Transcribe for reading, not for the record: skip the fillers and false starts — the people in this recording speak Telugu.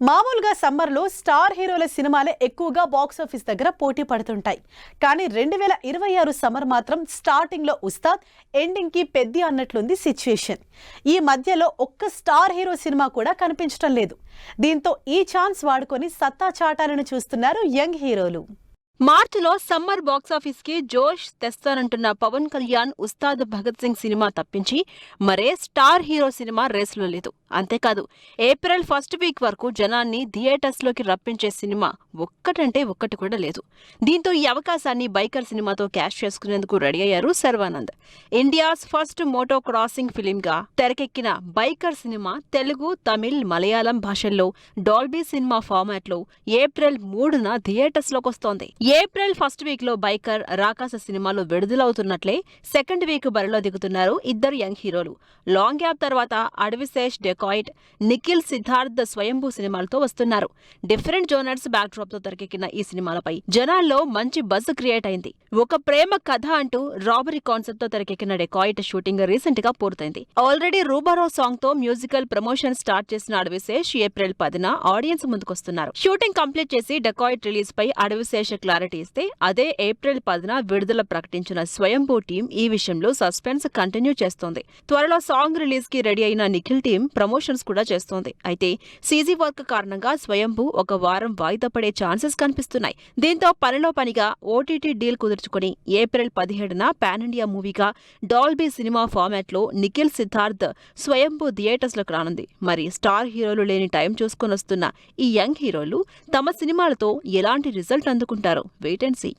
మామూలుగా సమ్మర్లో స్టార్ హీరోల సినిమాలే ఎక్కువగా బాక్సాఫీస్ దగ్గర పోటీ పడుతుంటాయి. కానీ 2026 సమ్మర్ మాత్రం స్టార్టింగ్లో ఉస్తాద్, ఎండింగ్కి పెద్ది అన్నట్లుంది సిచ్యుయేషన్. ఈ మధ్యలో ఒక్క స్టార్ హీరో సినిమా కూడా కనిపించడం లేదు. దీంతో ఈ ఛాన్స్ వాడుకొని సత్తా చాటాలను చూస్తున్నారు యంగ్ హీరోలు. మార్చిలో సమ్మర్ బాక్సాఫీస్ కి జోష్ తెస్తానంటున్న పవన్ కళ్యాణ్ ఉస్తాద్ భగత్ సింగ్ సినిమా తప్పించి మరే స్టార్ హీరో సినిమా రేసులో లేదు. అంతేకాదు, ఏప్రిల్ ఫస్ట్ వీక్ వరకు జనాన్ని థియేటర్స్ లోకి రప్పించే సినిమా ఒక్కటంటే ఒక్కటి కూడా లేదు. దీంతో ఈ అవకాశాన్ని బైకర్ సినిమాతో క్యాష్ చేసుకునేందుకు రెడీ అయ్యారు Sharwanand. India's first moto crossing film గా తెరకెక్కిన బైకర్ సినిమా తెలుగు, తమిళ్, మలయాళం భాషల్లో డాల్బీ సినిమా ఫార్మాట్ లో ఏప్రిల్ 3న థియేటర్స్ లోకి వస్తోంది. ఏప్రిల్ ఫస్ట్ వీక్ లో బైకర్, రాకాస సినిమాలు విడుదలవుతున్నట్లే సెకండ్ వీక్ బరిలో దిగుతున్నారు ఇద్దరు యంగ్ హీరోలు. లాంగ్ గ్యాప్ తర్వాత అడవిశేష్, డెకాయిట్, నిఖిల్, సిద్ధార్థ్ స్వయంభూ సినిమాలతో వస్తున్నారు. డిఫరెంట్ జోనర్స్ బ్యాక్ డ్రాప్ తో తెరకెక్కిన ఈ సినిమాలపై జనాల్లో మంచి బజ్ క్రియేట్ అయింది. ఒక ప్రేమ కథ అంటూ రాబరీ కాన్సెప్ట్ తో తెరకెక్కిన డెకాయిట్ షూటింగ్ రీసెంట్ గా పూర్తయింది. ఆల్రెడీ రూబారో సాంగ్ తో మ్యూజికల్ ప్రమోషన్ స్టార్ట్ చేసిన అడవిశేష్ ఏప్రిల్ 10న ఆడియన్స్ ముందుకొస్తున్నారు. షూటింగ్ కంప్లీట్ చేసి డెకాయిట్ రిలీజ్ పై అడవిశేష్ క్లారిటీ ఇస్తే, అదే ఏప్రిల్ 10న విడుదల ప్రకటించిన స్వయంభూ టీం ఈ విషయంలో సస్పెన్స్ కంటిన్యూ చేస్తోంది. త్వరలో సాంగ్ రిలీజ్ కి రెడీ అయిన నిఖిల్ టీం ప్రమోషన్స్ కూడా చేస్తోంది. అయితే సీజీ వర్క్ కారణంగా స్వయంభూ ఒక వారం వాయిదా పడే ఛాన్సెస్ కనిపిస్తున్నాయి. దీంతో పనిలో పనిగా ఓటీటీ డీల్ కుదుర్చుకుని ఏప్రిల్ 17న పాన్ ఇండియా మూవీగా డాల్బీ సినిమా ఫార్మాట్ లో నిఖిల్, సిద్ధార్థ్ స్వయంభూ థియేటర్స్ లోకి రానుంది. మరి స్టార్ హీరోలు లేని టైం చూసుకుని వస్తున్న ఈ యంగ్ హీరోలు తమ సినిమాలతో ఎలాంటి రిజల్ట్ అందుకుంటారో వెయిట్ అండ్ సీ.